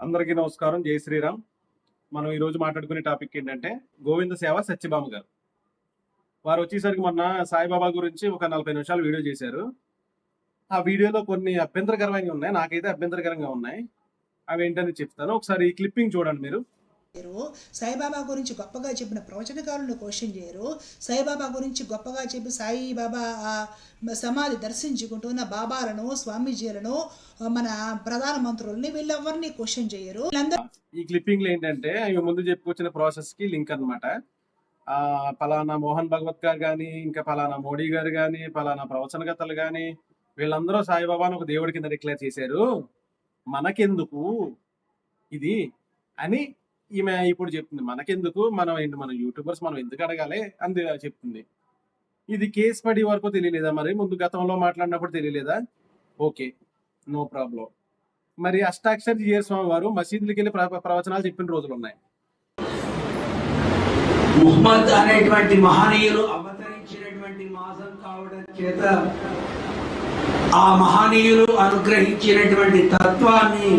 అందరికీ నమస్కారం. జై శ్రీరామ్. మనం ఈరోజు మాట్లాడుకునే టాపిక్ ఏంటంటే గోవింద సేవ సత్యభామ గారు. వారు వచ్చేసరికి మొన్న సాయిబాబా గురించి ఒక 40 నిమిషాలు వీడియో చేశారు. ఆ వీడియోలో కొన్ని అభ్యంతరకరమైనవి ఉన్నాయి. నాకైతే అభ్యంతరకరంగా ఉన్నాయి. అవేంటని చెప్తాను. ఒకసారి ఈ క్లిప్పింగ్ చూడండి మీరు. సాయిబాబా గురించి గొప్పగా చెప్పిన ప్రవచనకారులను క్వశ్చన్ చేయరు. సాయిబాబా గురించి గొప్పగా చెప్పి సాయిబాబా సమాధి దర్శించుకుంటున్న బాబాలను, స్వామీజీలను, మన ప్రధానమంత్రుల్ని వీళ్ళెవరిని క్వశ్చన్ చేయరు. ఈ క్లిప్పింగ్లు ఏంటంటే ఇవి ముందు చెప్పుకొచ్చిన ప్రాసెస్ కి లింక్ అనమాట. పలానా మోహన్ భగవత్ గారు కానీ, ఇంకా పలానా మోడీ గారు కానీ, పలానా ప్రవచనకర్తలు కానీ వీళ్ళందరూ సాయిబాబాను ఒక దేవుడి కింద డిక్లేర్ చేశారు. మనకెందుకు ఇది అని ఈమె ఇప్పుడు చెప్తుంది. మనకెందుకు, మనం ఏంటి, మన యూట్యూబర్స్ మనం ఎందుకు అడగాలి అని చెప్తుంది. ఇది కేసు పడి వరకు తెలియలేదా? మరి ముందు గతంలో మాట్లాడినప్పుడు తెలియలేదా? Okay, no problem. మరి అష్టాక్షరి జీయర్ స్వామి వారు మసీదులకి వెళ్ళి ప్రవచనాలు చెప్పిన రోజులు ఉన్నాయి. ముహమ్మద్ అనేటువంటి మహనీయులు అవతరించినటువంటి మాసం కావడం చేత ఆ మహనీయులు అనుగ్రహించినటువంటి తత్వాన్ని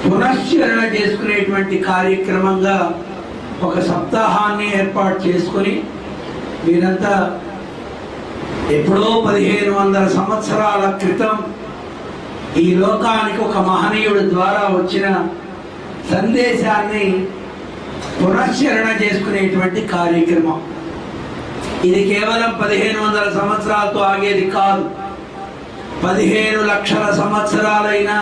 పునశ్చరణ చేసుకునేటువంటి కార్యక్రమంగా ఒక సప్తాహాన్ని ఏర్పాటు చేసుకుని వీరంతా ఎప్పుడో 1500 సంవత్సరాల క్రితం ఈ లోకానికి ఒక మహనీయుడు ద్వారా వచ్చిన సందేశాన్ని పునశ్చరణ చేసుకునేటువంటి కార్యక్రమం. ఇది కేవలం 1500 సంవత్సరాలతో ఆగేది కాదు. 15 లక్షల సంవత్సరాలైనా,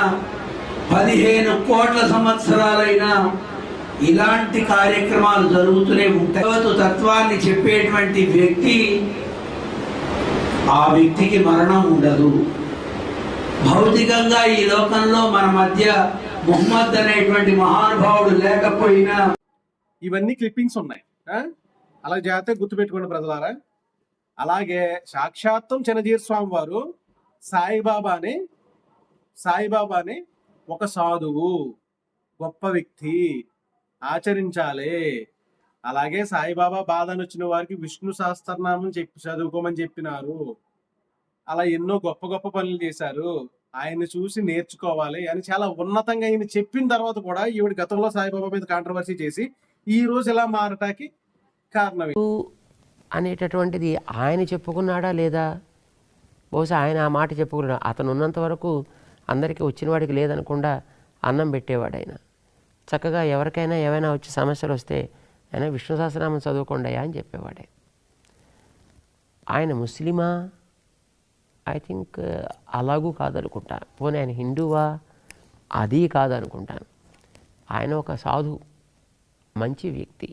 15 కోట్ల సంవత్సరాలైనా ఇలాంటి కార్యక్రమాలు జరుగుతూనే ఉంటాయి. తత్వాన్ని చెప్పేటువంటి వ్యక్తి, ఆ వ్యక్తికి మరణం ఉండదు. భౌతికంగా ఈ లోకంలో మన మధ్య ముహమ్మద్ అనేటువంటి మహానుభావుడు లేకపోయినా ఇవన్నీ క్లిప్పింగ్స్ ఉన్నాయి. అలా జాగ్రత్తగా గుర్తుపెట్టుకోండి ప్రజలారా. అలాగే సాక్షాత్తం చిన్నజీర్ స్వామి వారు సాయిబాబాని ఒక సాధువు, గొప్ప వ్యక్తి, ఆచరించాలి. అలాగే సాయిబాబా బాధను వచ్చిన వారికి విష్ణు సహస్రనామం చదువుకోమని చెప్పినారు. అలా ఎన్నో గొప్ప గొప్ప పనులు చేశారు. ఆయన్ని చూసి నేర్చుకోవాలి అని చాలా ఉన్నతంగా ఆయన చెప్పిన తర్వాత కూడా ఈవిడ గతంలో సాయిబాబా మీద కాంట్రవర్సీ చేసి ఈ రోజు ఎలా మారటానికి కారణం అనేటటువంటిది ఆయన చెప్పుకున్నాడా లేదా? బహుశా ఆయన ఆ మాట చెప్పుకున్నాడు. అతను ఉన్నంత వరకు అందరికీ వచ్చిన వాడికి లేదనకుండా అన్నం పెట్టేవాడు ఆయన. చక్కగా ఎవరికైనా ఏమైనా వచ్చి సమస్యలు వస్తే ఆయన విష్ణు సహస్రనామం చదువుకోండి అని చెప్పేవాడే. ఆయన ముస్లిమా? ఐ థింక్ అలాగూ కాదనుకుంటా. పోనీ ఆయన హిందువా? అది కాదనుకుంటాను. ఆయన ఒక సాధు, మంచి వ్యక్తి.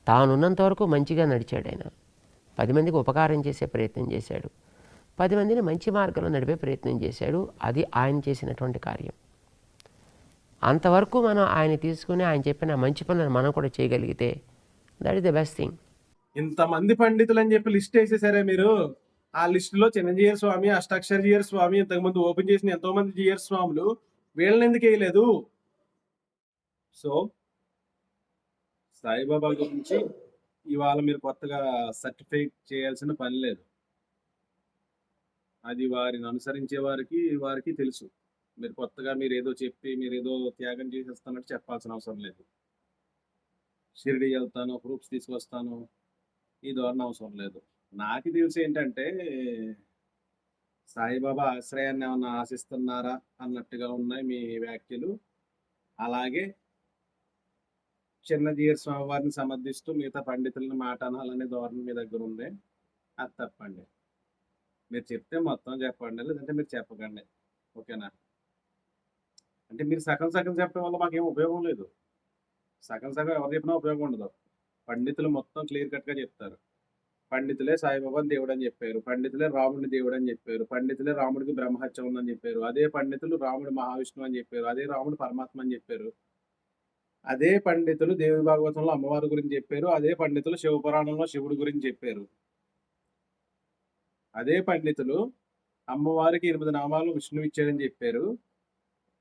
తానున్నంత వరకు మంచిగా నడిచాడు. ఆయన 10 మందికి ఉపకారం చేసే ప్రయత్నం చేశాడు. 10 మందిని మంచి మార్గంలో నడిపే ప్రయత్నం చేశాడు. అది ఆయన చేసినటువంటి కార్యం. అంతవరకు మనం ఆయన తీసుకుని ఆయన చెప్పిన మంచి పనులను మనం కూడా చేయగలిగితే that is the best thing. ఇంతమంది పండితులు అని చెప్పి లిస్ట్ వేసేసారే మీరు. ఆ లిస్టులో చిన్నజీయర్ స్వామి, అష్టాక్షర జీయర్ స్వామి, ఇంతకుముందు ఓపెన్ చేసిన ఎంతో మంది జీయర్ స్వాములు, వీళ్ళని ఎందుకు వేయలేదు? సో సాయిబాబా గురించి ఇవాళ మీరు కొత్తగా సర్టిఫైట్ చేయాల్సిన పని లేదు. అది వారిని అనుసరించే వారికి తెలుసు. మీరు కొత్తగా మీరు ఏదో త్యాగం చేసేస్తానంటే చెప్పాల్సిన అవసరం లేదు. షిరిడి వెళ్తాను, ప్రూఫ్స్ తీసుకొస్తాను, ఈ ధోరణి అవసరం లేదు. నాకు తెలిసి ఏంటంటే సాయిబాబా ఆశ్రయాన్ని ఏమన్నా ఆశిస్తున్నారా అన్నట్టుగా ఉన్నాయి మీ వ్యాఖ్యలు. అలాగే చిన్నజీయర్ స్వామి వారిని సమర్థిస్తూ మిగతా పండితులను మాట అనాలనే ధోరణి మీ దగ్గర ఉంది. అది తప్పండి. మీరు చెప్తే మొత్తం చెప్పండి, లేదంటే మీరు చెప్పకండి. ఓకేనా? అంటే మీరు సగం చెప్పడం వల్ల మాకేం ఉపయోగం లేదు. సగం ఎవరు చెప్పినా ఉపయోగం ఉండదు. పండితులు మొత్తం క్లియర్ కట్గా చెప్తారు. పండితులే సాయిబాబాని దేవుడు అని చెప్పారు, పండితులే రాముడిని దేవుడు అని చెప్పారు, పండితులే రాముడికి బ్రహ్మహత్య ఉందని చెప్పారు, అదే పండితులు రాముడు మహావిష్ణువు అని చెప్పారు, అదే రాముడు పరమాత్మ అని చెప్పారు, అదే పండితులు దేవి భాగవతంలో అమ్మవారి గురించి చెప్పారు, అదే పండితులు శివపురాణంలో శివుడి గురించి చెప్పారు, అదే పండితులు అమ్మవారికి 8 నామాలు విష్ణువు ఇచ్చాడని చెప్పారు.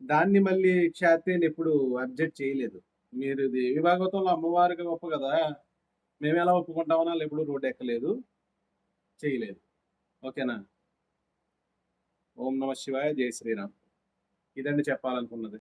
దాన్ని మళ్ళీ క్షాత్రియులు ఎప్పుడు అబ్జెక్ట్ చేయలేదు. మీరు దేవి భాగవతంలో అమ్మవారికి గొప్ప కదా, మేము ఎలా ఒప్పుకుంటామన్నా ఎప్పుడు రోడ్డు ఎక్కలేదు, చేయలేదు. ఓకేనా? ఓం నమ శివాయ, జై శ్రీరామ్. ఇదండి చెప్పాలనుకున్నది.